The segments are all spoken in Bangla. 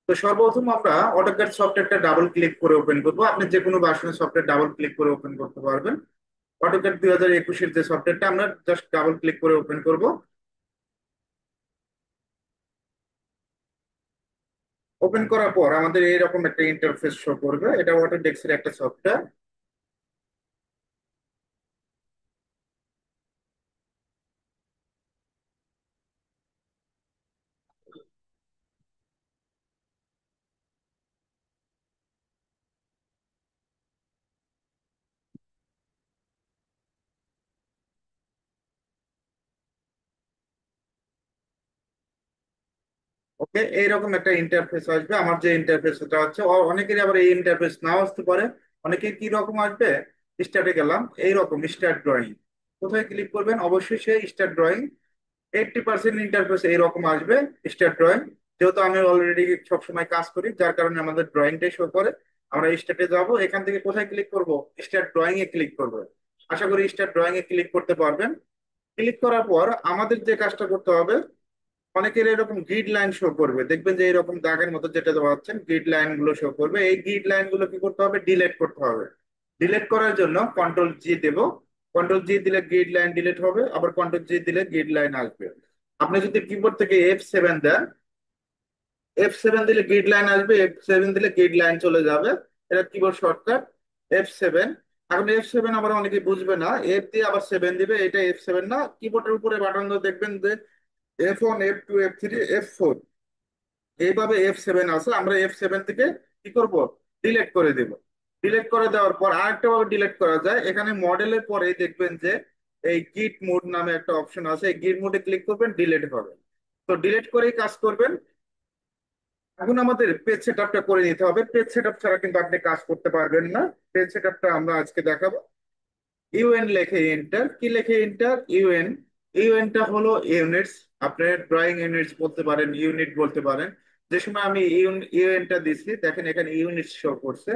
তো সর্বপ্রথম আমরা অটোক্যাড সফটওয়্যারটা ডাবল ক্লিক করে ওপেন করব। আপনি যে কোনো ভার্সনের সফটওয়্যার ডাবল ক্লিক করে ওপেন করতে পারবেন। অটোক্যাড 2021-এর যে সফটওয়্যারটা আমরা জাস্ট ডাবল ক্লিক করে ওপেন করব। ওপেন করার পর আমাদের এইরকম একটা ইন্টারফেস শো করবে। এটা অটোডেস্কের একটা সফটওয়্যার। ওকে, এইরকম একটা ইন্টারফেস আসবে। আমার যে ইন্টারফেসটা হচ্ছে অনেকেরই আবার এই ইন্টারফেস নাও আসতে পারে। অনেকে কি রকম আসবে, স্টার্টে গেলাম, এইরকম স্টার্ট ড্রয়িং। কোথায় ক্লিক করবেন? অবশ্যই সেই স্টার্ট ড্রয়িং। 80% ইন্টারফেস এইরকম আসবে, স্টার্ট ড্রয়িং। যেহেতু আমি অলরেডি সবসময় কাজ করি, যার কারণে আমাদের ড্রয়িংটাই শো করে। আমরা স্টার্টে যাব, এখান থেকে কোথায় ক্লিক করব? স্টার্ট ড্রয়িং এ ক্লিক করবো। আশা করি স্টার্ট ড্রয়িং এ ক্লিক করতে পারবেন। ক্লিক করার পর আমাদের যে কাজটা করতে হবে, অনেকের এরকম গ্রিড লাইন শো করবে। দেখবেন যে এরকম দাগের মতো যেটা দেওয়া হচ্ছে, গ্রিড লাইন গুলো শো করবে। এই গ্রিড লাইন গুলো কি করতে হবে? ডিলিট করতে হবে। ডিলিট করার জন্য কন্ট্রোল জি দেব। কন্ট্রোল জি দিলে গ্রিড লাইন ডিলিট হবে, আবার কন্ট্রোল জি দিলে গ্রিড লাইন আসবে। আপনি যদি কিবোর্ড থেকে F7 দেন, F7 দিলে গ্রিড লাইন আসবে, F7 দিলে গ্রিড লাইন চলে যাবে। এটা কিবোর্ড শর্টকাট, F7। এখন F7 আবার অনেকে বুঝবে না, এফ দিয়ে আবার 7 দিবে, এটা F7 না। কিবোর্ডের উপরে বাটন দেখবেন যে F1, F2, F3, F4, এইভাবে F7 আছে। আমরা F7 থেকে কি করব? ডিলিট করে দেব। ডিলিট করে দেওয়ার পর আরেকটা ভাবে ডিলিট করা যায়। এখানে মডেলের পরে দেখবেন যে এই গিট মোড নামে একটা অপশন আছে, এই গিট মোডে ক্লিক করবেন, ডিলিট হবে। তো ডিলিট করেই কাজ করবেন। এখন আমাদের পেজ সেটআপটা করে নিতে হবে। পেজ সেটআপ ছাড়া কিন্তু আপনি কাজ করতে পারবেন না। পেজ সেটআপটা আমরা আজকে দেখাবো। ইউএন লেখে এন্টার। কি লেখে এন্টার? ইউএন। ইউএনটা হলো ইউনিটস। আপনি ড্রয়িং ইউনিটস বলতে পারেন, ইউনিট বলতে পারেন। যে সময় আমি ইউএনটা দিচ্ছি, দেখেন এখানে ইউনিট শো করছে।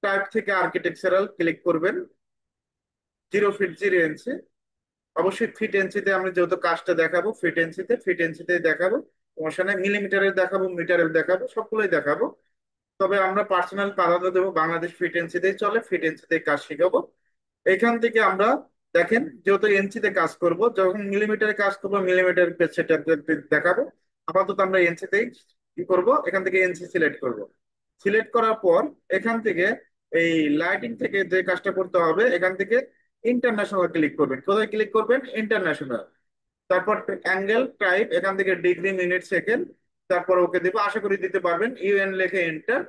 টাইপ থেকে আর্কিটেকচারাল ক্লিক করবেন। 0 ফিট 0 ইঞ্চি। অবশ্যই ফিট এনসিতে আমি যেহেতু কাজটা দেখাবো, ফিট এনসিতে দেখাবো। সমস্যা নাই, মিলিমিটারে দেখাবো, মিটারে দেখাবো, সবগুলোই দেখাবো। তবে আমরা পার্সোনাল প্রাধান্য দেবো বাংলাদেশ ফিট এনসিতেই চলে, ফিট এনসিতেই কাজ শিখাবো। এখান থেকে আমরা, দেখেন যেহেতু এনসিতে কাজ করব, যখন মিলিমিটারে কাজ করবো মিলিমিটার সেটা দেখাবো। আপাতত আমরা এনসিতেই কি করব, এখান থেকে এনসি সিলেক্ট করব। সিলেক্ট করার পর এখান থেকে এই লাইটিং থেকে যে কাজটা করতে হবে, এখান থেকে ইন্টারন্যাশনাল ক্লিক করবেন। কোথায় ক্লিক করবেন? ইন্টারন্যাশনাল। তারপর অ্যাঙ্গেল টাইপ, এখান থেকে ডিগ্রি মিনিট সেকেন্ড। তারপর ওকে দেবো, আশা করি দিতে পারবেন। ইউএন লেখে এন্টার।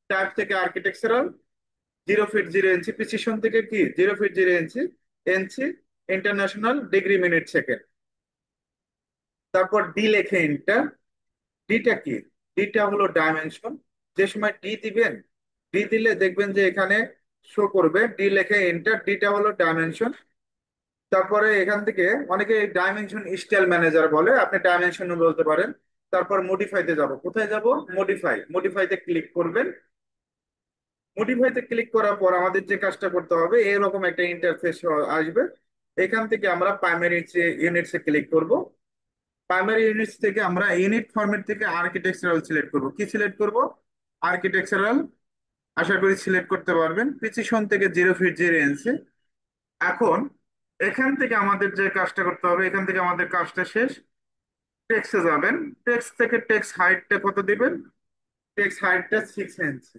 টাইপ থেকে আর্কিটেকচারাল। 0 fit 0 inch. প্রিসিশন থেকে কি 0 ফিট 0 ইঞ্চি। এনসি। International degree minute second. তারপর ডি লেখে এন্টার। ডিটা কি? ডিটা হলো ডাইমেনশন। যে সময় ডি দিবেন, ডি দিলে দেখবেন যে এখানে শো করবে ডি লেখে এন্টার। ডিটা হলো ডাইমেনশন। তারপরে এখান থেকে অনেকে ডাইমেনশন স্টাইল ম্যানেজার বলে, আপনি ডাইমেনশন বলতে পারেন। তারপর মডিফাইতে যাব। কোথায় যাব? মডিফাই। মডিফাইতে ক্লিক করবেন। মডিফাইতে ক্লিক করার পর আমাদের যে কাজটা করতে হবে, এরকম একটা ইন্টারফেস আসবে। এখান থেকে আমরা প্রাইমারি ইউনিটসে ক্লিক করব। প্রাইমারি ইউনিটস থেকে আমরা ইউনিট ফরম্যাট থেকে আর্কিটেকচারাল সিলেক্ট করব। কি সিলেক্ট করব? আর্কিটেকচারাল। আশা করি সিলেক্ট করতে পারবেন। প্রিসিশন থেকে 0 ফিট 0 ইঞ্চি। এখন এখান থেকে আমাদের যে কাজটা করতে হবে, এখান থেকে আমাদের কাজটা শেষ। টেক্সটে যাবেন। টেক্সট থেকে টেক্সট হাইটটা কত দিবেন? টেক্সট হাইটটা 6 ইঞ্চি।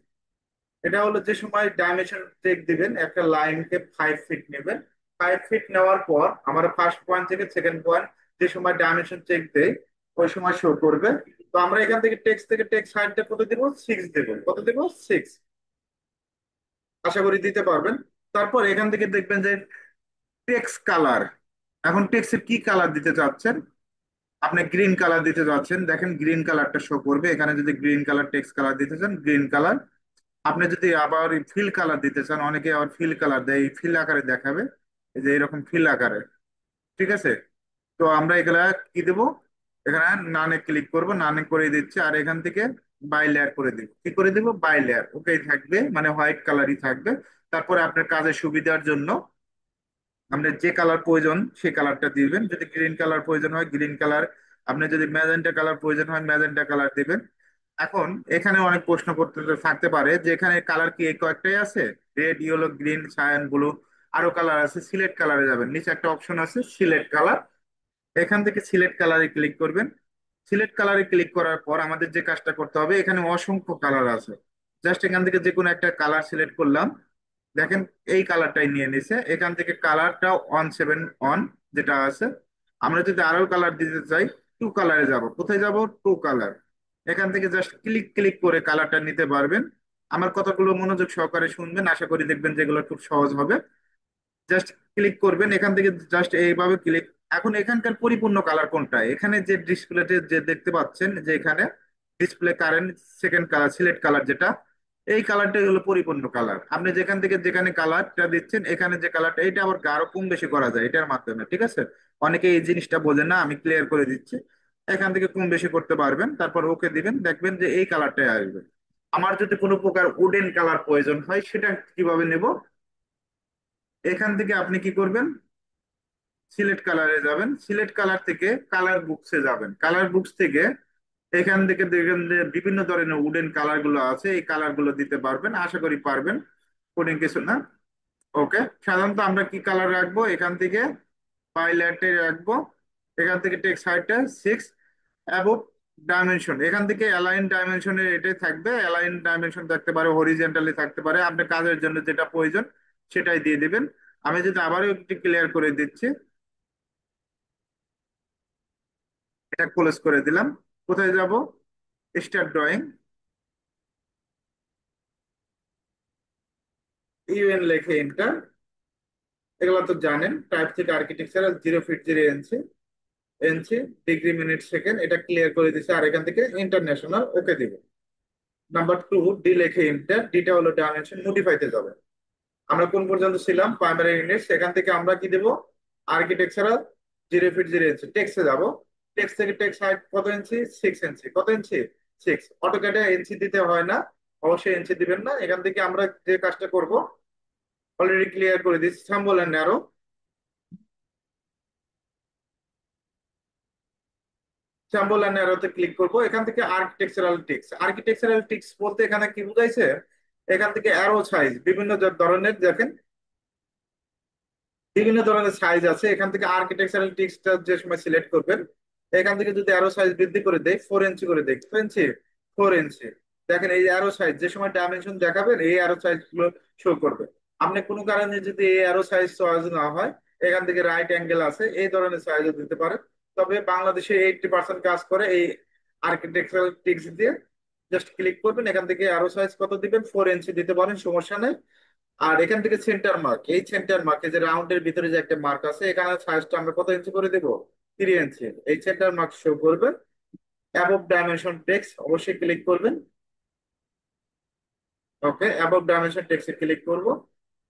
এটা হলো যে সময় ডাইমেনশন চেক দিবেন, একটা লাইনকে 5 ফিট নেবেন। 5 ফিট নেওয়ার পর আমার ফার্স্ট পয়েন্ট থেকে সেকেন্ড পয়েন্ট যে সময় ডাইমেনশন চেক দেয়, ওই সময় শো করবে। তো আমরা এখান থেকে টেক্সট হাইটটা কত দিব? 6 দেব। কত দেব? 6। আশা করি দিতে পারবেন। তারপর এখান থেকে দেখবেন যে টেক্সট কালার। এখন টেক্সটের কি কালার দিতে চাচ্ছেন? আপনি গ্রিন কালার দিতে চাচ্ছেন, দেখেন গ্রিন কালারটা শো করবে এখানে। যদি গ্রিন কালার টেক্সট কালার দিতে চান, গ্রিন কালার। আপনি যদি আবার ফিল কালার দিতে চান, অনেকে আবার ফিল কালার দেয়, ফিল আকারে দেখাবে। এই যে এরকম ফিল আকারে। ঠিক আছে। তো আমরা এগুলা কি দেবো? এখানে নানে ক্লিক করব, নানে করে দিচ্ছি। আর এখান থেকে বাই লেয়ার করে দিব। কি করে দিব? By layer. ওকে থাকবে, মানে হোয়াইট কালারই থাকবে। তারপরে আপনার কাজের সুবিধার জন্য আপনার যে কালার প্রয়োজন সেই কালারটা দিবেন। যদি গ্রিন কালার প্রয়োজন হয়, গ্রিন কালার। আপনি যদি ম্যাজেন্টা কালার প্রয়োজন হয় ম্যাজেন্টা কালার দিবেন। এখন এখানে অনেক প্রশ্ন করতে থাকতে পারে যে এখানে কালার কি এই কয়েকটাই আছে, red, yellow, green, cyan, blue, আরো কালার আছে, সিলেক্ট কালারে যাবেন, নিচে একটা অপশন আছে সিলেক্ট কালার, এখান থেকে সিলেক্ট কালারে ক্লিক করবেন। সিলেক্ট কালারে ক্লিক করার পর আমাদের যে কাজটা করতে হবে, এখানে অসংখ্য কালার আছে, জাস্ট এখান থেকে যে কোনো একটা কালার সিলেক্ট করলাম। দেখেন এই কালারটাই নিয়ে নিছে, এখান থেকে কালারটা 17 অন যেটা আছে। আমরা যদি আরো কালার দিতে চাই, টু কালারে যাব, কোথায় যাব, টু কালার, এখান থেকে জাস্ট ক্লিক ক্লিক করে কালারটা নিতে পারবেন। আমার কথাগুলো মনোযোগ সহকারে শুনবেন, আশা করি দেখবেন যেগুলো খুব সহজ হবে। জাস্ট ক্লিক করবেন এখান থেকে, জাস্ট এইভাবে ক্লিক। এখন এখানকার পরিপূর্ণ কালার কোনটা, এখানে যে ডিসপ্লেতে যে দেখতে পাচ্ছেন যে এখানে display current second colour select colour যেটা, এই কালারটাই হলো পরিপূর্ণ কালার। আপনি যেখান থেকে যেখানে কালারটা দিচ্ছেন, এখানে যে কালারটা, এটা আবার গাঢ় কম বেশি করা যায় এটার মাধ্যমে, ঠিক আছে? অনেকে এই জিনিসটা বোঝে না, আমি ক্লিয়ার করে দিচ্ছি। এখান থেকে কম বেশি করতে পারবেন, তারপর ওকে দিবেন, দেখবেন যে এই কালারটাই আসবে। আমার যদি কোনো প্রকার উডেন কালার প্রয়োজন হয়, সেটা কিভাবে নেব, এখান থেকে আপনি কি করবেন, সিলেক্ট কালারে যাবেন, সিলেক্ট কালার থেকে কালার বুকসে যাবেন, কালার বুকস থেকে এখান থেকে দেখবেন যে বিভিন্ন ধরনের উডেন কালার গুলো আছে, এই কালার গুলো দিতে পারবেন, আশা করি পারবেন, কোডিং কিছু না। ওকে, সাধারণত আমরা কি কালার রাখবো, এখান থেকে পাইলেটে রাখবো, এখান থেকে টেক্সট হাইটটা 6 অ্যাবভ ডাইমেনশন, এখান থেকে অ্যালাইন ডাইমেনশনের এটাই থাকবে, অ্যালাইন ডাইমেনশন থাকতে পারে, হরিজেন্টালি থাকতে পারে, আপনার কাজের জন্য যেটা প্রয়োজন সেটাই দিয়ে দিবেন। আমি যদি আবারও একটু ক্লিয়ার করে দিচ্ছি, এটা ক্লোজ করে দিলাম। কোথায় যাব, স্টার্ট ড্রয়িং, ইউএন লেখে এন্টার, এগুলো তো জানেন, টাইপ থেকে আর্কিটেকচারাল 0 ফিট 0 ইঞ্চি, ইঞ্চি, ডিগ্রি, মিনিট, সেকেন্ড, এটা ক্লিয়ার করে দিছে। আর এখান থেকে ইন্টারন্যাশনাল ওকে দিব। নাম্বার 2, ডি লেখে এন্টার, ডিটা হলো ডাইমেনশন, মডিফাইতে যাবে। আমরা কোন পর্যন্ত ছিলাম, প্রাইমারি ইউনিট, সেখান থেকে আমরা কি দেব, আর্কিটেকচারাল 0 ফিট 0 ইঞ্চি, টেক্সটে যাব। টেক্সট থেকে টেক্সট হাইট কত ইঞ্চি, 6 ইঞ্চি, কত ইঞ্চি, 6। অটোক্যাডে ইঞ্চি দিতে হয় না, অবশ্যই ইঞ্চি দিবেন না। এখান থেকে আমরা যে কাজটা করব অলরেডি ক্লিয়ার করে দিচ্ছি, সাম্বল এন্ড অ্যারো, সাম্বল এন্ড অ্যারোতে ক্লিক করব। এখান থেকে আর্কিটেকচারাল টিক্স, আর্কিটেকচারাল টিক্স বলতে এখানে কি বুঝাইছে, এখান থেকে অ্যারো সাইজ বিভিন্ন ধরনের দেখেন, বিভিন্ন ধরনের সাইজ আছে। এখান থেকে আর্কিটেকচারাল টিক্সটা যে সময় সিলেক্ট করবেন, এখান থেকে যদি অ্যারো সাইজ বৃদ্ধি করে দেয়, 4 ইঞ্চি করে দেয়, 4 ইঞ্চি, 4 ইঞ্চি, দেখেন এই অ্যারো সাইজ যে সময় ডাইমেনশন দেখাবেন এই অ্যারো সাইজ গুলো শো করবে। আপনি কোনো কারণে যদি এই অ্যারো সাইজ চয়েস না হয়, এখান থেকে রাইট অ্যাঙ্গেল আছে, এই ধরনের সাইজও দিতে পারে। তবে বাংলাদেশে 80% কাজ করে এই আর্কিটেকচারাল টিক্স দিয়ে। জাস্ট ক্লিক করবেন, এখান থেকে অ্যারো সাইজ কত দিবেন, 4 ইঞ্চি দিতে পারেন, সমস্যা নেই। আর এখান থেকে সেন্টার মার্ক, এই সেন্টার মার্কে যে রাউন্ডের ভিতরে যে একটা মার্ক আছে, এখানে সাইজটা আমরা কত ইঞ্চি করে দেবো, 3 ইঞ্চি, এই সেন্টার মার্ক শো করবে। অ্যাবভ ডাইমেনশন টেক্সট অবশ্যই ক্লিক করবেন। ওকে, অ্যাবভ ডাইমেনশন টেক্সটে ক্লিক করব।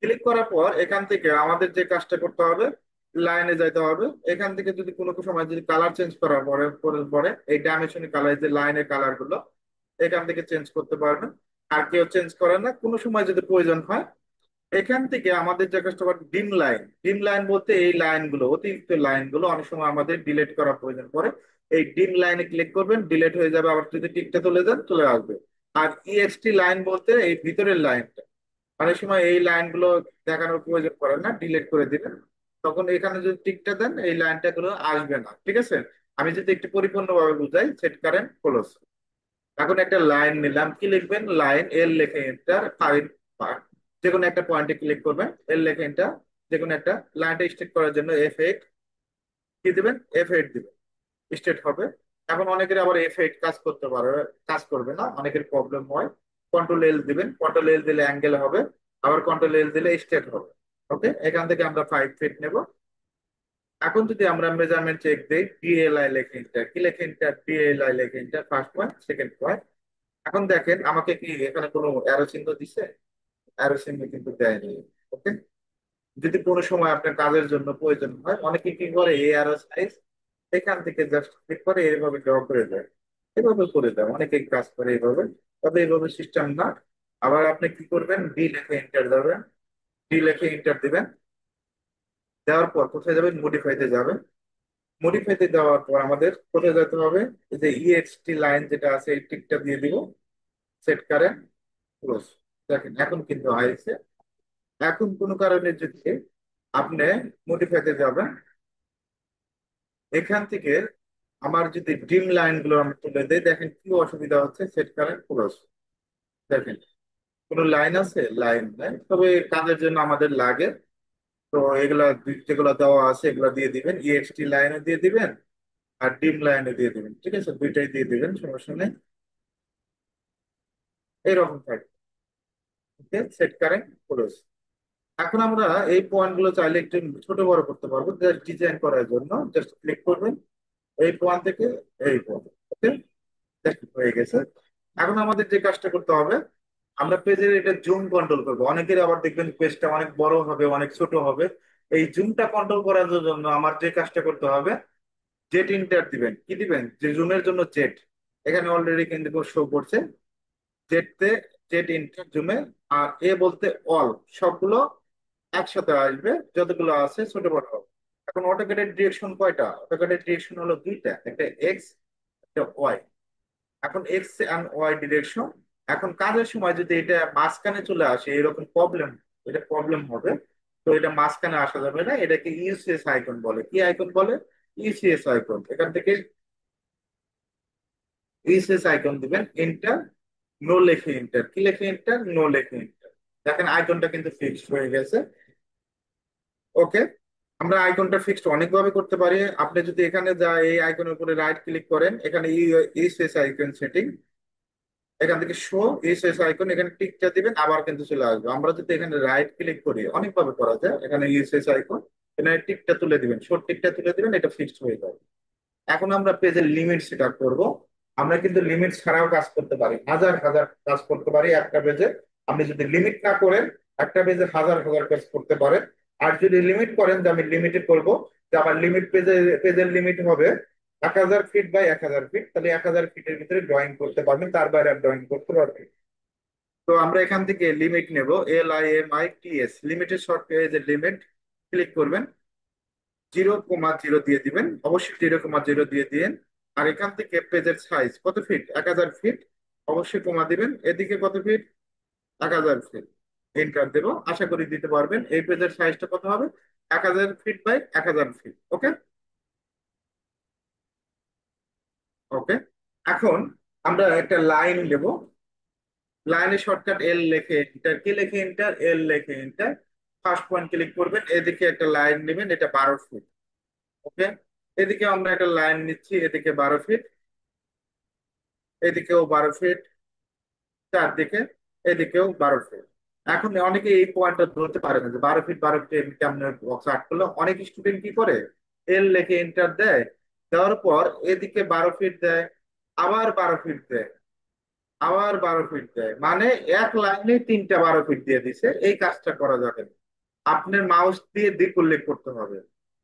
ক্লিক করার পর এখান থেকে আমাদের যে কাজটা করতে হবে, লাইনে যাইতে হবে। এখান থেকে যদি কোনো সময় যদি কালার চেঞ্জ করার পরে পরে পরে এই ডাইমেনশন কালার, যে লাইনের কালার গুলো এখান থেকে চেঞ্জ করতে পারবেন। আর কেউ চেঞ্জ করে না, কোনো সময় যদি প্রয়োজন হয় এখান থেকে আমাদের যে কাজটা, ডিম লাইন, ডিম লাইন বলতে এই লাইনগুলো, অতিরিক্ত লাইনগুলো অনেক সময় আমাদের ডিলিট করার প্রয়োজন পড়ে, এই ডিম লাইনে ক্লিক করবেন, ডিলিট হয়ে যাবে, আবার যদি টিকটা তুলে দেন চলে আসবে। আর ইএক্সটি লাইন বলতে এই ভিতরের লাইনটা, অনেক সময় এই লাইনগুলো দেখানোর প্রয়োজন পড়ে না, ডিলিট করে দিবেন। তখন এখানে যদি টিকটা দেন এই লাইনটা গুলো আসবে না, ঠিক আছে? আমি যদি একটু পরিপূর্ণভাবে বুঝাই, সেট কারেন্ট ক্লোজ। এখন একটা লাইন নিলাম, কি লিখবেন, লাইন, এল লিখে এন্টার, ফাইভ পার্ট, যে কোনো একটা পয়েন্টে ক্লিক করবেন, এল লিখে এন্টার, যে কোনো একটা লাইনটা স্ট্রেট করার জন্য F8 কি দিবেন, F8 দিবেন, স্ট্রেট হবে। এখন অনেকের আবার F8 কাজ করতে পারে, কাজ করবে না, অনেকের প্রবলেম হয়। কন্ট্রোল এল দিবেন, কন্ট্রোল এল দিলে অ্যাঙ্গেল হবে, আবার কন্ট্রোল এল দিলে স্ট্রেট হবে। ওকে, এখান থেকে আমরা 5 ফিট নেব। এখন যদি আমরা মেজারমেন্ট চেক দিই, ডিএলআই লেখে এন্টার, কি লেখে এন্টার, ডিএলআই লেখে enter, first point, second point. এখন দেখেন আমাকে কি এখানে কোনো অ্যারো চিহ্ন দিছে, অ্যারো চিহ্ন কিন্তু দেয়নি। ওকে, যদি কোনো সময় আপনার কাজের জন্য প্রয়োজন হয়, অনেকে কি করে এই অ্যারো সাইজ এখান থেকে জাস্ট ক্লিক করে এইভাবে ড্র করে দেয়, এভাবে করে দেয়, অনেকে কাজ করে এইভাবে। তবে এইভাবে সিস্টেম না। আবার আপনি কি করবেন, ডি লেখে এন্টার দেবেন, ডি লেখে এন্টার দিবেন, দেওয়ার পর কোথায় যাবেন, মডিফাইতে যাবেন। মডিফাইতে দেওয়ার পর আমাদের কোথায় যেতে হবে, এই যে ইএক্সটি লাইন যেটা আছে এই টিকটা দিয়ে দিব, সেট কারেন্ট ক্লোজ। দেখেন এখন কিন্তু হয়েছে। এখন কোনো কারণে যদি আপনি মডিফাইতে যাবেন, এখান থেকে আমার যদি ডিম লাইন গুলো আমি তুলে দেই, দেখেন কি অসুবিধা হচ্ছে, সেট কারেন্ট ক্লোজ। দেখেন কোনো লাইন আছে, লাইন নাই, তবে কাজের জন্য আমাদের লাগে। তো এগুলা যেগুলো দেওয়া আছে এগুলো দিয়ে দিবেন, ইএক্সটি লাইনও দিয়ে দিবেন আর ডিম লাইনও দিয়ে দিবেন, ঠিক আছে, দুইটাই দিয়ে দিবেন, সমস্যা নেই। এইরকম থাকে, ওকে, সেট কারেন্ট ক্লোজ। এখন আমরা এই পয়েন্ট গুলো চাইলে একটু ছোট বড় করতে পারবো, জাস্ট ডিজাইন করার জন্য জাস্ট ক্লিক করবেন এই পয়েন্ট থেকে এই পয়েন্ট, ওকে, হয়ে গেছে। এখন আমাদের যে কাজটা করতে হবে, আমরা পেজের এটা জুম কন্ট্রোল করবো। অনেকের আবার দেখবেন পেজটা অনেক বড় হবে, অনেক ছোট হবে। এই জুমটা কন্ট্রোল করার জন্য আমার যে কাজটা করতে হবে, জেট ইন্টার দিবেন। কি দিবেন? যে জুমের জন্য জেট, এখানে অলরেডি কিন্তু শো করছে জেটতে, জেট ইন্টার জুমে। আর এ বলতে অল, সবগুলো একসাথে আসবে, যতগুলো আছে ছোট বড় হবে। এখন অটোক্যাডের ডিরেকশন কয়টা? অটোক্যাডের ডিরেকশন হলো দুইটা, একটা এক্স, একটা ওয়াই। এখন এক্স এন্ড ওয়াই ডিরেকশন। এখন কাজের সময় যদি এটা মাঝখানে চলে আসে এরকম প্রবলেম, এটা প্রবলেম হবে। তো এটা মাঝখানে আসা যাবে না, এটাকে ইউসিএস আইকন বলে। কি আইকন বলে? UCS icon. এখান থেকে ইউসিএস আইকন দিবেন, এন্টার, নো লেখে এন্টার। কি লেখে এন্টার? নো লেখে এন্টার। দেখেন আইকনটা কিন্তু ফিক্সড হয়ে গেছে, ওকে। আমরা আইকনটা ফিক্সড অনেকভাবে করতে পারি। আপনি যদি এখানে যা এই আইকনের উপরে রাইট ক্লিক করেন, এখানে ইউসিএস আইকন সেটিং, এখান থেকে শো এসএস আইকন, এখানে টিকটা দিবেন, আবার কিন্তু চলে আসবে। আমরা যদি এখানে রাইট ক্লিক করি, অনেকভাবে করা যায়, এখানে এসএস আইকন, এখানে টিকটা তুলে দিবেন, শর্ট টিকটা তুলে দিবেন, এটা ফিক্সড হয়ে যাবে। এখন আমরা পেজের লিমিট সেট আপ করবো। আমরা কিন্তু লিমিট ছাড়াও কাজ করতে পারি, হাজার হাজার কাজ করতে পারি একটা পেজে। আপনি যদি লিমিট না করেন, একটা পেজে হাজার হাজার কাজ করতে পারেন। আর যদি লিমিট করেন যে আমি লিমিটেড করব, যে আমার লিমিট পেজে, পেজের লিমিট হবে 1000 ফিট বাই 1000 ফিট, তাহলে 1000 ফিটের ভিতরে ড্রয়িং করতে পারবেন, তার বাইরে আর ড্রয়িং করতে পারবেন। তো আমরা এখান থেকে লিমিট নেব, LIMITS, লিমিটেড শর্ট পেজের লিমিট ক্লিক করবেন, 0,0 দিয়ে দিবেন, অবশ্যই 0,0 দিয়ে দিন। আর এখান থেকে পেজের সাইজ কত ফিট? 1000 ফিট, অবশ্যই কমা দিবেন। এদিকে কত ফিট? 1000 ফিট। এন্টার দেব, আশা করি দিতে পারবেন। এই পেজের সাইজটা কত হবে? 1000 ফিট বাই 1000 ফিট, ওকে। ওকে, এখন আমরা একটা লাইন দেব। লাইনের শর্টকাট এল লেখে এন্টার। কি লেখে এন্টার? এল লেখে এন্টার। ফার্স্ট পয়েন্ট ক্লিক করবেন, এদিকে একটা লাইন নেবেন, এটা 12 ফিট, ওকে। এদিকে আমরা একটা লাইন নিচ্ছি, এদিকে 12 ফিট, এদিকেও 12 ফিট, চারদিকে, এদিকেও 12 ফিট। এখন অনেকে এই পয়েন্টটা ধরতে পারে না যে 12 ফিট 12 ফিট এমনি কেমন বক্স আট করলো। অনেক স্টুডেন্ট কি করে, এল লেখে এন্টার দেয়, দেওয়ার পর এদিকে 12 ফিট দেয়, আবার 12 ফিট দেয়, আবার 12 ফিট দেয়, মানে এক লাইনে তিনটা 12 ফিট দিয়ে দিছে। এই কাজটা করা যাবে না। আপনার মাউস দিয়ে দিক উল্লেখ করতে হবে।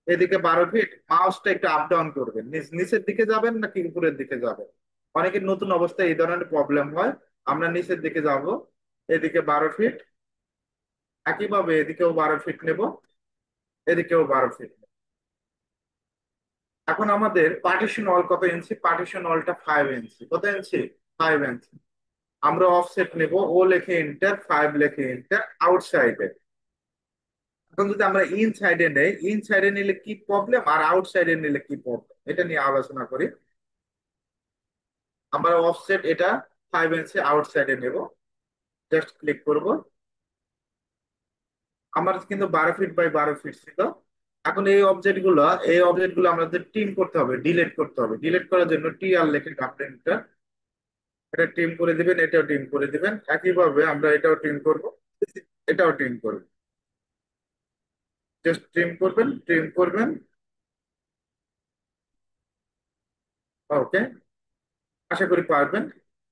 এদিকে 12 ফিট, মাউসটা একটু আপ ডাউন করবেন, নিচের দিকে যাবেন নাকি উপরের দিকে যাবেন। অনেকের নতুন অবস্থায় এই ধরনের প্রবলেম হয়। আমরা নিচের দিকে যাব, এদিকে 12 ফিট, একইভাবে এদিকেও 12 ফিট নেব, এদিকেও 12 ফিট। এখন আমাদের পার্টিশন ওয়াল কত ইঞ্চি? পার্টিশন ওয়ালটা 5 ইঞ্চি। কত ইঞ্চি? 5 ইঞ্চি। আমরা অফসেট নেব, ও লেখে এন্টার, 5 লেখে এন্টার, আউটসাইডে। এখন যদি আমরা ইন সাইডে নেই, ইন সাইডে নিলে কি প্রবলেম আর আউট সাইডে নিলে কি প্রবলেম, এটা নিয়ে আলোচনা করি। আমরা অফসেট এটা 5 ইঞ্চি আউট সাইডে নেব, জাস্ট ক্লিক করব। আমার কিন্তু 12 ফিট বাই 12 ফিট ছিল। এখন এই অবজেক্ট গুলো আমাদের টিম করতে হবে, ডিলিট করতে হবে। ডিলিট করার জন্য টি আর লেখে কাপড়েনটা, এটা টিম করে দিবেন, এটাও টিম করে দিবেন। একইভাবে আমরা এটাও টিম করব, এটাও টিম করব। জাস্ট টিম করবেন, টিম করবেন, ওকে, আশা করি পারবেন।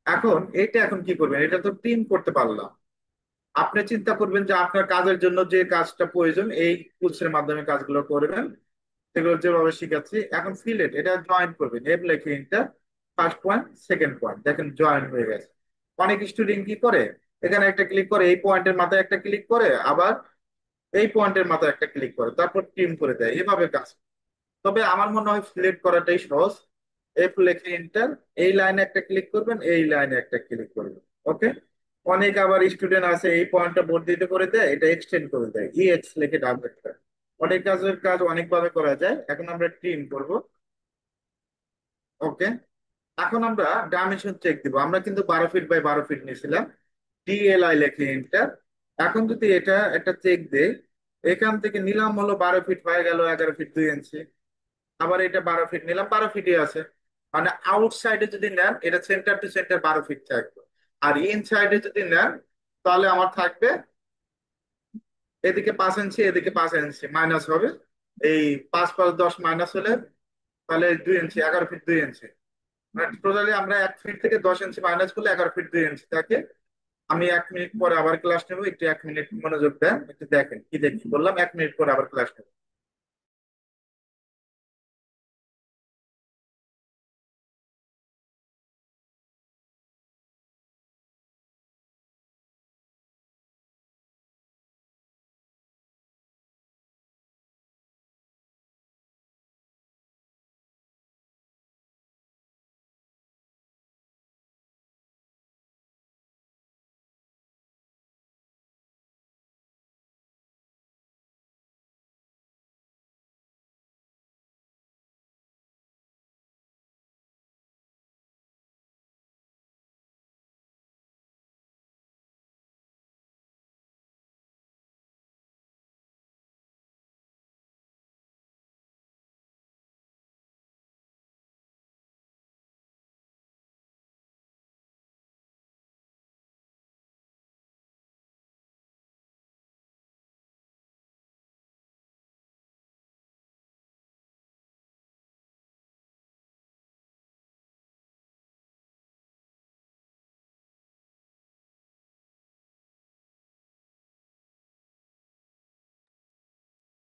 এখন এটা এখন কি করবেন? এটা তো টিম করতে পারলাম। আপনি চিন্তা করবেন যে আপনার কাজের জন্য যে কাজটা প্রয়োজন, এই টুলসের মাধ্যমে কাজগুলো করবেন, সেগুলো যেভাবে শিখাচ্ছি। এখন ফিলেট এটা জয়েন করবেন, এম লেখে এটা, ফার্স্ট পয়েন্ট, সেকেন্ড পয়েন্ট, দেখেন জয়েন হয়ে গেছে। অনেক স্টুডেন্ট কি করে, এখানে একটা ক্লিক করে, এই পয়েন্টের মাথায় একটা ক্লিক করে, আবার এই পয়েন্টের মাথায় একটা ক্লিক করে, তারপর টিম করে দেয়, এভাবে কাজ। তবে আমার মনে হয় সিলেক্ট করাটাই সহজ। এফ লেখে এন্টার, এই লাইনে একটা ক্লিক করবেন, এই লাইনে একটা ক্লিক করবেন। ওকে। অনেক আবার স্টুডেন্ট আছে এই পয়েন্টটা বর্ধিত করে দেয়, এটা এক্সটেন্ড করে দেয়, ইএক্স লিখে ডাবল একটা। অনেক কাজের কাজ অনেকভাবে করা যায়, এখন আমরা ট্রিম করব। ওকে। এখন আমরা ডাইমেনশন চেক দিব, আমরা কিন্তু 12 ফিট বাই 12 ফিট নিয়েছিলাম। ডিএলআই লেখে এন্টার। এখন যদি এটা একটা চেক দেই, এখান থেকে নিলাম হলো 12 ফিট, হয়ে গেল 11 ফিট 2 ইঞ্চি। আবার এটা 12 ফিট নিলাম, 12 ফিটই আছে। মানে আউটসাইডে যদি নেন, এটা সেন্টার টু সেন্টার 12 ফিট থাকবে। আর ইনসাইডে যদি নেন, তাহলে আমার থাকবে এদিকে 5 ইঞ্চি, এদিকে 5 ইঞ্চি মাইনাস হবে। এই 5 5 10 মাইনাস হলে তাহলে 2 ইঞ্চি, 11 ফিট 2 ইঞ্চি। মানে টোটালি আমরা 1 ফিট থেকে 10 ইঞ্চি মাইনাস করলে 11 ফিট 2 ইঞ্চি থাকে। আমি 1 মিনিট পরে আবার ক্লাস নেবো, একটু 1 মিনিট মনোযোগ দেন, একটু দেখেন কি দেখি বললাম, 1 মিনিট পরে আবার ক্লাস নেবো।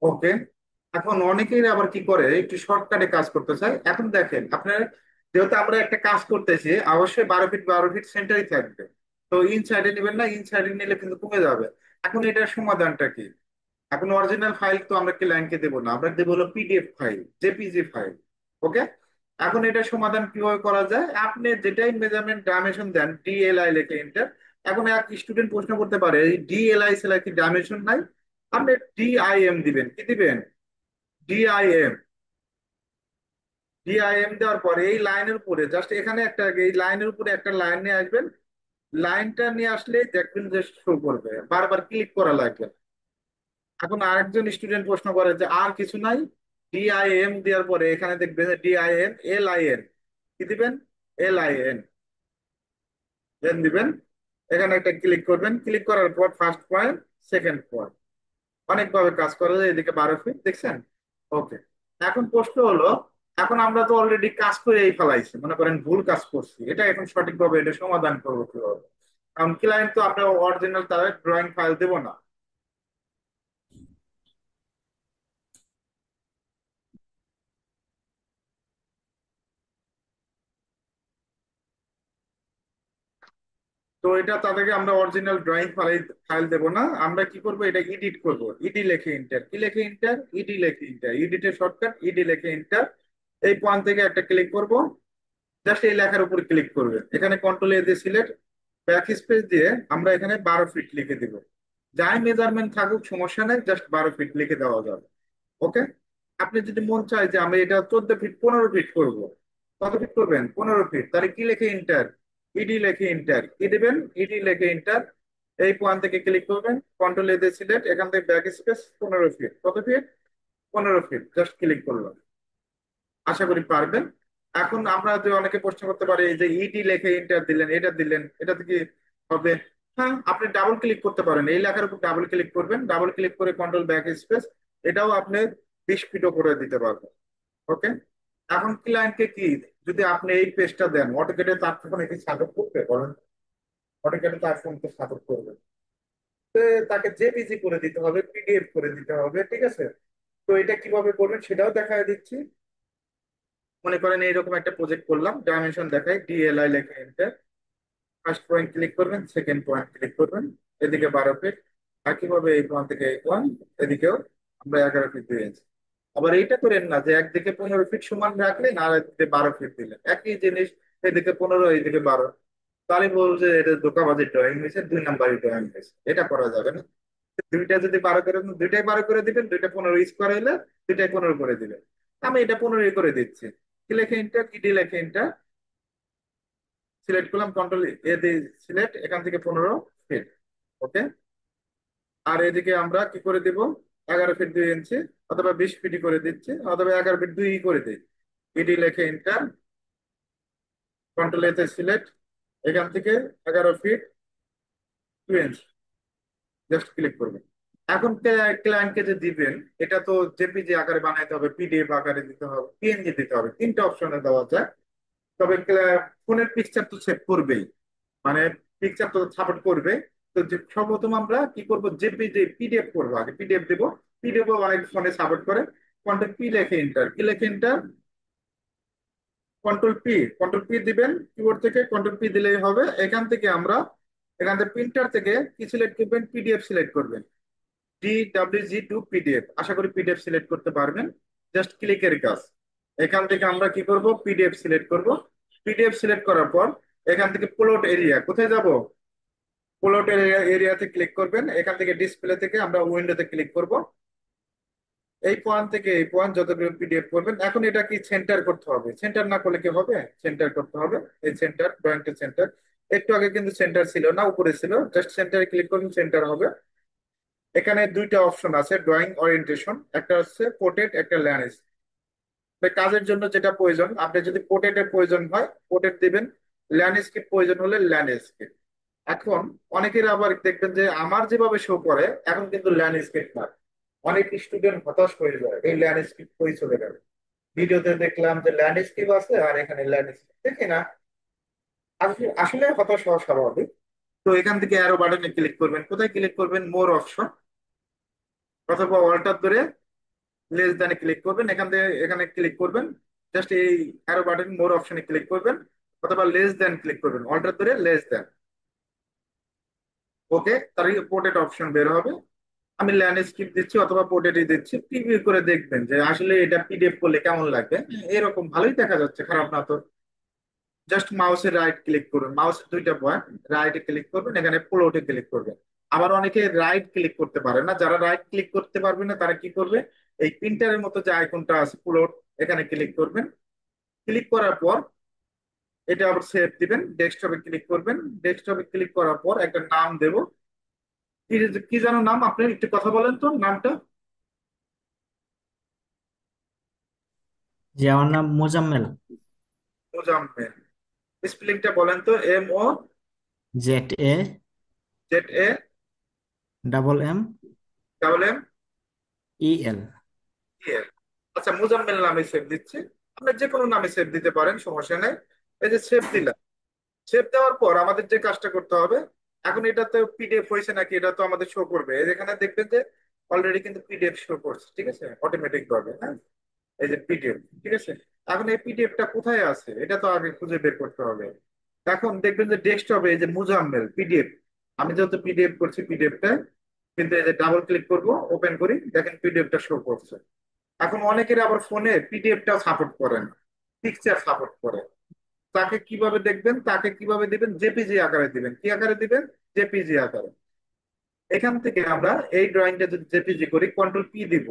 ওকে। এখন অনেকেই আবার কি করে, একটু শর্টকাটে কাজ করতে চায়। এখন দেখেন আপনার, যেহেতু আমরা একটা কাজ করতেছি, অবশ্যই 12 ফিট 12 ফিট সেন্টারই থাকবে। তো ইনসাইডে নেবেন না, ইনসাইডে নিলে কিন্তু কমে যাবে। এখন এটার সমাধানটা কি? এখন অরিজিনাল ফাইল তো আমরা ক্লায়েন্টকে দেবো না, আমরা দেবো হলো পিডিএফ ফাইল, জেপিজি ফাইল। ওকে। এখন এটা সমাধান কিভাবে করা যায়, আপনি যেটাই মেজারমেন্ট ডাইমেনশন দেন, ডিএলআই লেখে এন্টার। এখন এক স্টুডেন্ট প্রশ্ন করতে পারে, ডিএলআই ছাড়া কি ডাইমেনশন নাই? আপনি ডিআইএম দিবেন, কি দিবেন? ডিআইএম। ডিআইএম দেওয়ার পরে এই লাইনের উপরে জাস্ট এখানে একটা, এই লাইনের উপরে একটা লাইন নিয়ে আসবেন। লাইনটা নিয়ে আসলে দেখবেন যে শো করবে, বারবার ক্লিক করা লাগবে। এখন আরেকজন স্টুডেন্ট প্রশ্ন করে যে আর কিছু নাই, ডিআইএম দেওয়ার পরে এখানে দেখবেন ডিআইএন এলআইএন, কি দিবেন? এলআইএন, দেন দিবেন। এখানে একটা ক্লিক করবেন, ক্লিক করার পর ফার্স্ট পয়েন্ট, সেকেন্ড পয়েন্ট, অনেকভাবে কাজ করা যায়। এদিকে 12 ফিট দেখছেন। ওকে। এখন প্রশ্ন হলো, এখন আমরা তো অলরেডি কাজ করে এই ফেলাইছি, মনে করেন ভুল কাজ করছি, এটা এখন সঠিকভাবে এটা সমাধান করবো কিভাবে? কারণ ক্লায়েন্ট তো আমরা অরিজিনাল তার ড্রয়িং ফাইল দেবো না। তো এটা তাদেরকে আমরা অরিজিনাল ড্রয়িং ফাইল ফাইল দেবো না, আমরা কি করব, এটা এডিট করব। ইডি লেখে ইন্টার, কি লেখে ইন্টার? ইডি লেখে ইন্টার, ইডিটের শর্টকাট ইডি লেখে ইন্টার। এই পয়েন্ট থেকে একটা ক্লিক করব, জাস্ট এই লেখার উপর ক্লিক করবে, এখানে কন্ট্রোল এ দিয়ে সিলেক্ট, ব্যাক স্পেস দিয়ে আমরা এখানে 12 ফিট লিখে দিব। যাই মেজারমেন্ট থাকুক সমস্যা নেই, জাস্ট 12 ফিট লিখে দেওয়া যাবে। ওকে। আপনি যদি মন চায় যে আমি এটা 14 ফিট 15 ফিট করবো, কত ফিট করবেন? 15 ফিট, তাহলে কি লেখে ইন্টার? ইডি লেখে ইন্টার, কি দেবেন? ইডি লেখে ইন্টার। এই পয়েন্ট থেকে ক্লিক করবেন, কন্ট্রোল এ দিয়ে সিলেক্ট, এখান থেকে ব্যাক স্পেস 15 ফিট, কত ফিট? 15 ফিট, জাস্ট ক্লিক করলাম। আশা করি পারবেন। এখন আমরা যে অনেকে প্রশ্ন করতে পারে, এই যে ইডি লেখে ইন্টার দিলেন, এটা দিলেন, এটা থেকে হবে? হ্যাঁ, আপনি ডাবল ক্লিক করতে পারেন, এই লেখার উপর ডাবল ক্লিক করবেন, ডাবল ক্লিক করে কন্ট্রোল ব্যাক স্পেস, এটাও আপনি 20 ফিটও করে দিতে পারবেন। ওকে। এখন ক্লায়েন্টকে কি, যদি আপনি এই পেজটা দেন অটোকেটে, তার ফোন এটি সাপোর্ট করবে বলেন? অটোকেটে তার ফোনকে সাপোর্ট করবে? তো তাকে জেপিজি করে দিতে হবে, পিডিএফ করে দিতে হবে, ঠিক আছে? তো এটা কিভাবে করবেন সেটাও দেখায় দিচ্ছি। মনে করেন এইরকম একটা প্রজেক্ট করলাম, ডাইমেনশন দেখাই, ডিএলআই লেখা এন্টার। ফার্স্ট পয়েন্ট ক্লিক করবেন, সেকেন্ড পয়েন্ট ক্লিক করবেন, এদিকে 12 ফিট, একইভাবে এই পয়েন্ট থেকে এই পয়েন্ট, এদিকেও আমরা 11 ফিট দিয়েছি। আবার এইটা করেন না যে একদিকে 15 ফিট সমান রাখলেন আর একদিকে 12 ফিট দিলেন, একই জিনিস, এদিকে 15 এইদিকে 12, তাহলে বলছে এটা ধোঁকাবাজি ড্রয়িং হয়েছে, 2 নাম্বারই ড্রয়িং হয়েছে। এটা করা যাবে না। দুইটা যদি 12 করে দেন, দুইটাই 12 করে দিবেন, দুইটা 15 স্কোয়ার হইলে দুইটাই 15 করে দিবেন। আমি এটা 15 করে দিচ্ছি। কি লেখে ইন্টার, কি ডি লেখে ইন্টার, সিলেক্ট করলাম, কন্ট্রোল এ দিয়ে সিলেক্ট, এখান থেকে 15 ফিট। ওকে। আর এদিকে আমরা কি করে দিব, 11 ফিট 2 ইঞ্চি, অথবা 20 ফিটই করে দিচ্ছি, অথবা 11 ফিট 2 করে দিই। ইডি লেখে ইন্টার, কন্ট্রোল এতে সিলেক্ট, এখান থেকে 11 ফিট 2 ইঞ্চি, জাস্ট ক্লিক করবেন। এখন ক্লায়েন্টকে যে দিবেন, এটা তো জেপিজি আকারে বানাইতে হবে, পিডিএফ আকারে দিতে হবে, পিএনজি দিতে হবে, তিনটা অপশনে দেওয়া যায়। তবে ফোনের পিকচার তো সেভ করবেই, মানে পিকচার তো সাপোর্ট করবে। তো সর্বপ্রথম আমরা কি করব, জেপিজি পিডিএফ করবো, আগে পিডিএফ দেবো। পিডিএফ অনেক ফোনে সাপোর্ট করে। কন্ট্রোল পি লেখে ইন্টার, কি লেখে ইন্টার, কন্ট্রোল পি দিবেন কিবোর্ড থেকে, কন্ট্রোল পি দিলেই হবে। এখান থেকে প্রিন্টার থেকে কি সিলেক্ট করবেন, পিডিএফ সিলেক্ট করবেন, DWG2 পিডিএফ, আশা করি পিডিএফ সিলেক্ট করতে পারবেন। জাস্ট ক্লিকের কাজ। এখান থেকে আমরা কি করব, পিডিএফ সিলেক্ট করব। পিডিএফ সিলেক্ট করার পর এখান থেকে প্লট এরিয়া, কোথায় যাব, প্লট এরিয়াতে ক্লিক করবেন। এখান থেকে ডিসপ্লে থেকে আমরা উইন্ডোতে ক্লিক করব। এই পয়েন্ট থেকে এই পয়েন্ট যতগুলো পিডিএফ করবেন, এখন এটা কি সেন্টার করতে হবে, সেন্টার না করলে কি হবে, সেন্টার করতে হবে। এই সেন্টার, ড্রয়িংটা সেন্টার। একটু আগে কিন্তু সেন্টার ছিল না, উপরে ছিল, জাস্ট সেন্টারে ক্লিক করুন, সেন্টার হবে। এখানে দুইটা অপশন আছে ড্রয়িং ওরিয়েন্টেশন, একটা হচ্ছে পোর্ট্রেট, একটা ল্যান্ডস্কেপ। কাজের জন্য যেটা প্রয়োজন, আপনি যদি পোর্ট্রেটের প্রয়োজন হয় পোর্ট্রেট দিবেন, ল্যান্ডস্কেপ প্রয়োজন হলে ল্যান্ডস্কেপ। এখন অনেকের আবার দেখবেন যে আমার যেভাবে শো করে এখন কিন্তু ল্যান্ডস্কেপ না, অনেক স্টুডেন্ট হতাশ হয়ে যায়, এই ল্যান্ডস্কেপ কই চলে গেল। ভিডিওতে দেখলাম যে ল্যান্ডস্কেপ আছে আর এখানে ল্যান্ডস্কেপ দেখি না। আসলে আসলে হতাশ হওয়া স্বাভাবিক। তো এখান থেকে অ্যারো বাটনে ক্লিক করবেন, কোথায় ক্লিক করবেন, মোর অপশন, অথবা অল্টার ধরে লেস দেন ক্লিক করবেন, এখান থেকে এখানে ক্লিক করবেন। জাস্ট এই অ্যারো বাটন মোর অপশনে ক্লিক করবেন, অথবা লেস দেন ক্লিক করবেন, অল্টার ধরে লেস দেন। ওকে, তার পোর্ট্রেট অপশন বের হবে। আমি ল্যান্ডস্কেপ দিচ্ছি অথবা পোর্ট্রেটই দিচ্ছি, প্রিভিউ করে দেখবেন যে আসলে এটা পিডিএফ করলে কেমন লাগবে। এরকম ভালোই দেখা যাচ্ছে, খারাপ না তো। জাস্ট মাউসের রাইট ক্লিক করুন, মাউসের দুইটা পয়েন্ট, রাইটে ক্লিক করবেন, এখানে প্লটে ক্লিক করবেন। আবার অনেকে রাইট ক্লিক করতে পারে না, যারা রাইট ক্লিক করতে পারবে না তারা কি করবে, এই প্রিন্টারের মতো যে আইকনটা আছে প্লট, এখানে ক্লিক করবেন। ক্লিক করার পর এটা আবার সেভ দিবেন, ডেস্কটপে ক্লিক করবেন। ডেস্কটপে ক্লিক করার পর একটা নাম দেব। কি কি যেন নাম, আপনি একটু কথা বলেন তো নামটা। জি, আমার নাম মোজাম্মেল। মোজাম্মেল। স্পেলিংটা বলেন তো, ZA MOZA double M double M EL। L. আচ্ছা, মোজাম্মেল নামে সেভ দিচ্ছি। আপনি যে কোনো নামে সেভ দিতে পারেন, সমস্যা নেই। এই যে সেভ দিলাম। সেভ দেওয়ার পর আমাদের যে কাজটা করতে হবে, এখন এটা তো পিডিএফ হয়েছে নাকি এটা তো আমাদের শো করবে। এই যেখানে দেখবেন যে অলরেডি কিন্তু পিডিএফ শো করছে, ঠিক আছে, অটোমেটিক ভাবে, হ্যাঁ। এই যে পিডিএফ, ঠিক আছে। এখন এই পিডিএফটা কোথায় আছে এটা তো আগে খুঁজে বের করতে হবে। এখন দেখবেন যে ডেস্কটপে এই যে মুজাম্মেল পিডিএফ, আমি যেহেতু পিডিএফ করছি পিডিএফটা, কিন্তু এই যে ডাবল ক্লিক করব, ওপেন করি, দেখেন পিডিএফটা শো করছে। এখন অনেকের আবার ফোনে পিডিএফটা সাপোর্ট করে না, পিকচার সাপোর্ট করে। তাকে কিভাবে দেখবেন, তাকে কিভাবে দিবেন, জেপিজি আকারে দিবেন। কি আকারে দিবেন, জেপিজি আকারে। এখান থেকে আমরা এই ড্রয়িংটা যদি জেপিজি করি, কন্ট্রোল পি দিব।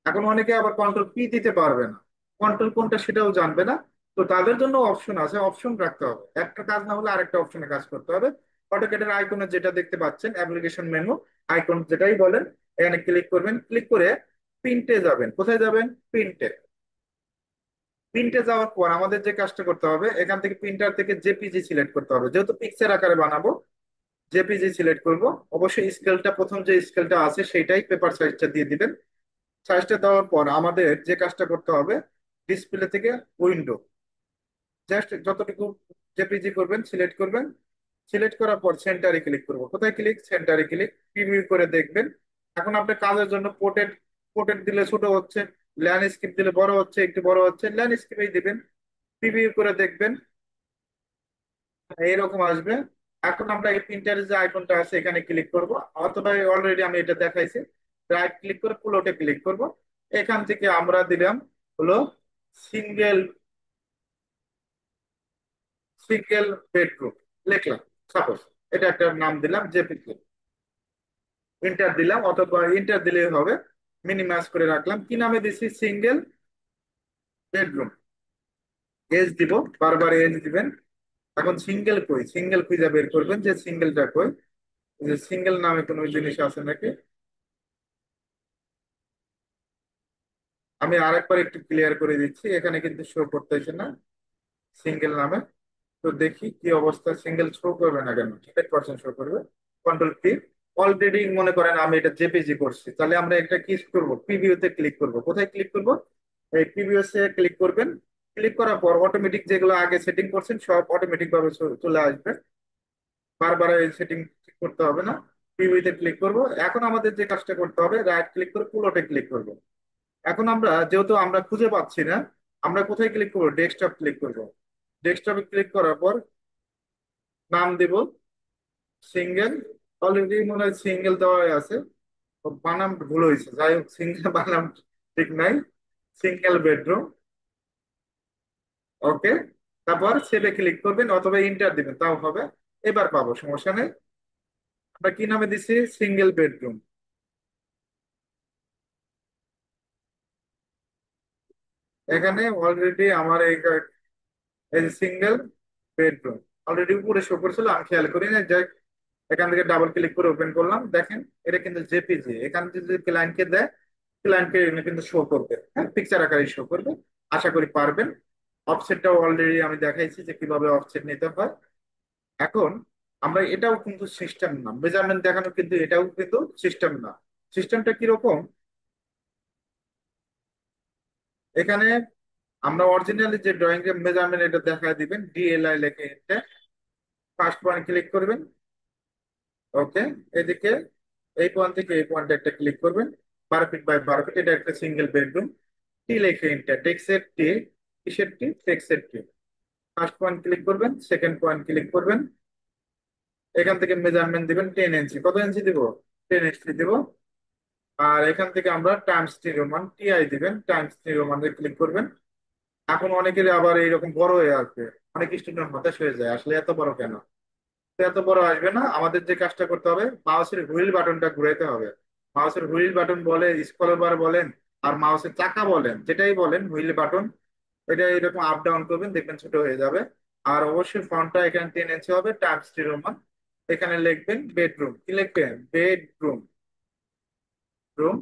এখন অনেকে আবার কন্ট্রোল পি দিতে পারবে না, কন্ট্রোল কোনটা সেটাও জানবে না। তো তাদের জন্য অপশন আছে, অপশন রাখতে হবে, একটা কাজ না হলে আরেকটা অপশনে কাজ করতে হবে। অটোক্যাডের আইকনে যেটা দেখতে পাচ্ছেন অ্যাপ্লিকেশন মেনু আইকন, যেটাই বলেন, এখানে ক্লিক করবেন। ক্লিক করে প্রিন্টে যাবেন, কোথায় যাবেন, প্রিন্টে। প্রিন্টে যাওয়ার পর আমাদের যে কাজটা করতে হবে, এখান থেকে প্রিন্টার থেকে জেপিজি সিলেক্ট করতে হবে, যেহেতু পিকচার আকারে বানাবো। জেপিজি সিলেক্ট করব। অবশ্যই স্কেলটা, প্রথম যে স্কেলটা আছে সেইটাই, পেপার সাইজটা দিয়ে দিবেন। সাইজটা দেওয়ার পর আমাদের যে কাজটা করতে হবে, ডিসপ্লে থেকে উইন্ডো, জাস্ট যতটুকু জেপিজি করবেন সিলেক্ট করবেন। সিলেক্ট করার পর সেন্টারে ক্লিক করব, কোথায় ক্লিক, সেন্টারে ক্লিক, প্রিভিউ করে দেখবেন। এখন আপনার কাজের জন্য পোর্ট্রেট, পোর্ট্রেট দিলে ছোট হচ্ছে, ল্যান্ডস্কেপ দিলে বড় হচ্ছে, একটু বড় হচ্ছে, ল্যান্ডস্কেপেই দিবেন। প্রিভিউ করে দেখবেন, এরকম আসবে। এখন আমরা এই প্রিন্টারের যে আইকনটা আছে এখানে ক্লিক করব, অথবা অলরেডি আমি এটা দেখাইছি, রাইট ক্লিক করে প্লটে ক্লিক করব। এখান থেকে আমরা দিলাম হলো সিঙ্গেল সিঙ্গেল বেডরুম লিখলাম, সাপোজ এটা একটা নাম দিলাম জেপিজি। ইন্টার দিলাম, অথবা ইন্টার দিলেই হবে। মিনিমাইজ করে রাখলাম, কি নামে দিছি, সিঙ্গেল বেডরুম। এজ দিব, বারবার এজ দিবেন। এখন সিঙ্গেল কই, সিঙ্গেল খুঁজে বের করবেন যে সিঙ্গেলটা কই, যে সিঙ্গেল নামে কোনো জিনিস আছে নাকি। আমি আরেকবার একটু ক্লিয়ার করে দিচ্ছি, এখানে কিন্তু শো করতেছে না সিঙ্গেল নামে। তো দেখি কি অবস্থা, সিঙ্গেল শো করবে না কেন, 100% শো করবে। Control P. অলরেডি মনে করেন আমি এটা জেপিজি করছি, তাহলে আমরা একটা কি করব, প্রিভিউতে ক্লিক করব। কোথায় ক্লিক করব, এই প্রিভিউসে ক্লিক করবেন। ক্লিক করার পর অটোমেটিক যেগুলো আগে সেটিং করছেন সব অটোমেটিক ভাবে চলে আসবে। বারবার এই সেটিং ঠিক করতে হবে না। প্রিভিউতে ক্লিক করব। এখন আমাদের যে কাজটা করতে হবে, রাইট ক্লিক করে পুলোটে ক্লিক করব। এখন আমরা যেহেতু আমরা খুঁজে পাচ্ছি না, আমরা কোথায় ক্লিক করব, ডেস্কটপ ক্লিক করব। ডেস্কটপে ক্লিক করার পর নাম দিব সিঙ্গেল। অলরেডি মনে হয় সিঙ্গেল দেওয়া আছে, তো বানাম ভুল হয়েছে, যাই হোক সিঙ্গেল বানাম ঠিক নাই। সিঙ্গেল বেডরুম, ওকে। তারপর সেভে ক্লিক করবেন অথবা ইন্টার দিবেন, তাও হবে। এবার পাবো, সমস্যা নেই। আমরা কি নামে দিছি, সিঙ্গেল বেডরুম। এখানে অলরেডি আমার এই সিঙ্গেল বেডরুম অলরেডি উপরে শো করছিল, আমি খেয়াল করি না। যাই, এখান থেকে ডাবল ক্লিক করে ওপেন করলাম, দেখেন এটা কিন্তু জেপিজি। এখান থেকে যদি ক্লায়েন্টকে দেয়, ক্লায়েন্টকে কিন্তু শো করবে, হ্যাঁ, পিকচার আকারে শো করবে। আশা করি পারবেন। অফসেটটাও অলরেডি আমি দেখাইছি যে কিভাবে অফসেট নিতে হয়। এখন আমরা এটাও কিন্তু সিস্টেম না, মেজারমেন্ট দেখানো কিন্তু এটাও কিন্তু সিস্টেম না। সিস্টেমটা কিরকম, এখানে আমরা অরিজিনালি যে ড্রয়িং এর মেজারমেন্ট এটা দেখা দিবেন, ডিএলআই লেখে এটা। ফার্স্ট পয়েন্ট ক্লিক করবেন, ওকে। এদিকে এই পয়েন্ট থেকে এই পয়েন্টে একটা ক্লিক করবেন। 12 ফিট বাই 12 ফিট, এটা একটা সিঙ্গেল বেডরুম। টি লেখে ইন্টার, টেক্সের টি, কিসের টি, টেক্সের টি। ফার্স্ট পয়েন্ট ক্লিক করবেন, সেকেন্ড পয়েন্ট ক্লিক করবেন। এখান থেকে মেজারমেন্ট দিবেন 10 ইঞ্চি। কত ইঞ্চি দিব, 10 ইঞ্চি দিব। আর এখান থেকে আমরা টাইমস টি রোমান টিআই দিবেন, টাইমস টি রোমানে ক্লিক করবেন। এখন অনেকের আবার এইরকম বড় হয়ে আসবে, অনেক স্টুডেন্ট হতাশ হয়ে যায়, আসলে এত বড় কেন। তো এত বড় আসবে না, আমাদের যে কাজটা করতে হবে, মাউসের হুইল বাটনটা ঘুরাইতে হবে। মাউসের হুইল বাটন বলে, স্ক্রল বার বলেন, আর মাউসের চাকা বলেন, যেটাই বলেন, হুইল বাটন এটা এরকম আপ ডাউন করবেন, দেখবেন ছোট হয়ে যাবে। আর অবশ্যই ফন্টটা এখানে 10 ইঞ্চি হবে, টাইমস টি রোমান। এখানে লিখবেন বেডরুম, কি লিখবেন, বেডরুম, রুম।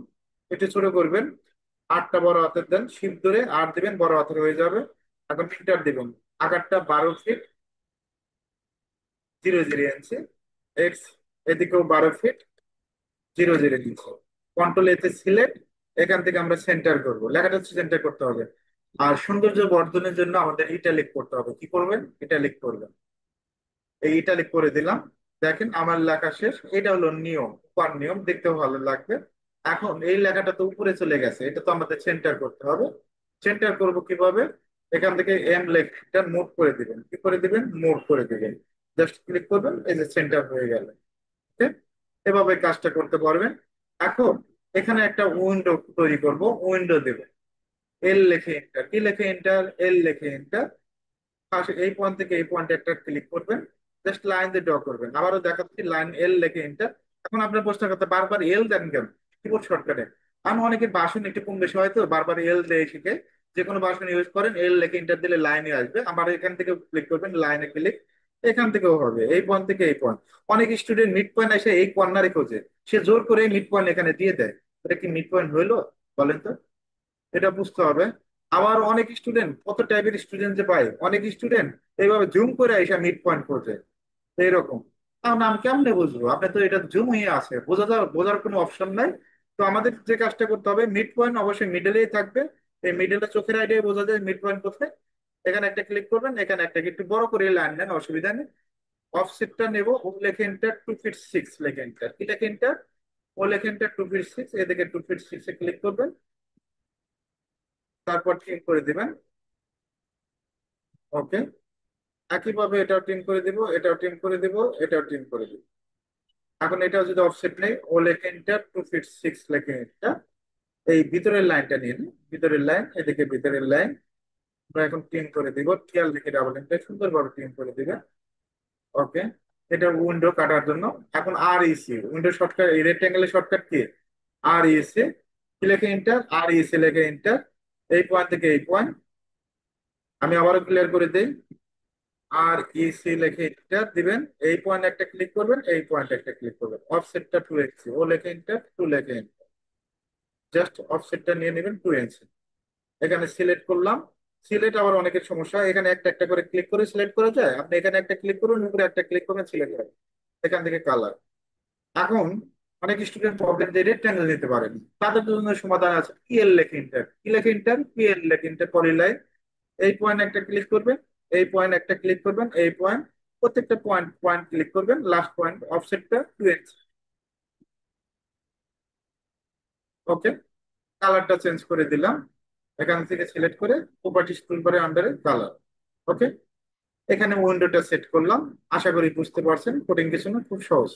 একটু ছোট করবেন, 8টা বড় হাতের দেন, শিপ ধরে 8 দিবেন, বড় হাতের হয়ে যাবে। এখন ইন্টার দিবেন। আকারটা 12 ফিট 00 ইঞ্চি। এক্স, এদিকেও 12 ফিট 00 ইঞ্চি। কন্ট্রোল এতে সিলেক্ট। এখান থেকে আমরা সেন্টার করব, লেখাটা সেন্টার করতে হবে। আর সৌন্দর্য বর্ধনের জন্য আমাদের ইটালিক করতে হবে, কি করবেন, ইটালিক করবেন। এই ইটালিক করে দিলাম। দেখেন আমার লেখা শেষ। এটা হলো নিয়ম, উপর নিয়ম, দেখতে ভালো লাগবে। এখন এই লেখাটা তো উপরে চলে গেছে, এটা তো আমাদের সেন্টার করতে হবে। সেন্টার করব কিভাবে, এখান থেকে এম লেখটা মুভ করে দিবেন, কি করে দিবেন, মুভ করে দিবেন। জাস্ট ক্লিক করবেন, এই যে সেন্টার হয়ে গেল। ওকে, এভাবে কাজটা করতে পারবেন। এখন এখানে একটা উইন্ডো তৈরি করব, উইন্ডো দেব। এল লেখে এন্টার, কি লেখে এন্টার, এল লেখে এন্টার। পাশে এই পয়েন্ট থেকে এই পয়েন্টে একটা ক্লিক করবেন। জাস্ট লাইন দিয়ে ড্র করবেন, আবারও দেখাচ্ছি, লাইন এল লেখে এন্টার। এখন আপনার প্রশ্ন করতে, বারবার এল দেন কেন কিবোর্ড শর্টকাটে। আমি অনেকে বাসন একটু কম বেশি হয় তো বারবার এল দিয়ে শিখে। যে কোনো বাসন ইউজ করেন, এল লেখে এন্টার দিলে লাইনে আসবে। আবার এখান থেকে ক্লিক করবেন, লাইনে ক্লিক। এখান থেকেও হবে, এই পয়েন্ট থেকে এই পয়েন্ট। অনেক স্টুডেন্ট মিড পয়েন্ট এসে এই কর্নারে খোঁজে, সে জোর করে মিড পয়েন্ট এখানে দিয়ে দেয়। এটা কি মিড পয়েন্ট হইলো, বলেন তো। এটা বুঝতে হবে। আবার অনেক স্টুডেন্ট, কত টাইপের স্টুডেন্ট যে পাই, অনেক স্টুডেন্ট এইভাবে জুম করে এসে মিড পয়েন্ট করছে এইরকম। তাহলে আমি কেমনে বুঝবো, আপনি তো এটা জুম হয়ে আছে, বোঝার কোনো অপশন নাই। তো আমাদের যে কাজটা করতে হবে, মিড পয়েন্ট অবশ্যই মিডলেই থাকবে। এই মিডলে চোখের আইডিয়া বোঝা যায় মিড পয়েন্ট কোথায়। এখানে একটা ক্লিক করবেন, এখানে একটা একটু বড় করে লাইন নেন, অসুবিধা নেই। অফসেটটা নেব, ও লেখে এন্টার, 2 ফিট 6 লেখে এন্টার, কি লেখে এন্টার, ও লেখে এন্টার 2 ফিট 6, এদিকে 2 ফিট 6 এ ক্লিক করবেন। তারপর ঠিক করে দিবেন, ওকে। একইভাবে এটাও টিম করে দিব, এটাও টিম করে দিব, এটাও টিম করে দিব। এখন এটাও যদি অফসেট নেই, ও লেখে এন্টার, 2 ফিট 6 লেখে এন্টার। এই ভিতরের লাইনটা নিয়ে নিই, ভিতরের লাইন, এদিকে ভিতরের লাইন আমরা এখন টিম করে দিব, টিয়াল লিখে ডাবল এন্টার, সুন্দরভাবে টিম করে দিবে। ওকে, এটা উইন্ডো কাটার জন্য। এখন আর ইসি উইন্ডো শর্টকাট, এই রেক্টেঙ্গেলের শর্টকাট কি? আর ইসি, কি লেখে এন্টার, আর ইসি লেখে এন্টার। এই পয়েন্ট থেকে এই পয়েন্ট আমি আবারও ক্লিয়ার করে দিই, আর ইসি লেখে এন্টার দিবেন। এই পয়েন্ট একটা ক্লিক করবেন, এই পয়েন্ট একটা ক্লিক করবেন, অফসেটটা 2 ইঞ্চি, ও লেখে এন্টার, 2 লেখে এন্টার, জাস্ট অফসেটটা নিয়ে নেবেন 2 ইঞ্চি। এখানে সিলেক্ট করলাম। সিলেক্ট আবার অনেকের সমস্যা, এখানে একটা একটা করে ক্লিক করে সিলেক্ট করা যায়, আপনি এখানে একটা ক্লিক করুন, উপরে একটা ক্লিক করবেন, সিলেক্ট হবে। এখান থেকে কালার। এখন অনেক স্টুডেন্ট প্রবলেম যে রেক্ট্যাঙ্গেল নিতে পারেন, তাদের জন্য সমাধান আছে, পিএল লেখে ইন্টার, কি লেখে ইন্টার, পিএল লেখে ইন্টার, পলিলাইন। এই পয়েন্ট একটা ক্লিক করবেন, এই পয়েন্ট একটা ক্লিক করবেন, এই পয়েন্ট, প্রত্যেকটা পয়েন্ট পয়েন্ট ক্লিক করবেন, লাস্ট পয়েন্ট অফসেটটা 2 ইঞ্চি। ওকে, কালারটা চেঞ্জ করে দিলাম, এখান থেকে সিলেক্ট করে প্রপার্টিস টুলবারে আন্ডারে কালার। ওকে, এখানে উইন্ডোটা সেট করলাম। আশা করি বুঝতে পারছেন, কোডিং কিছু না, খুব সহজ।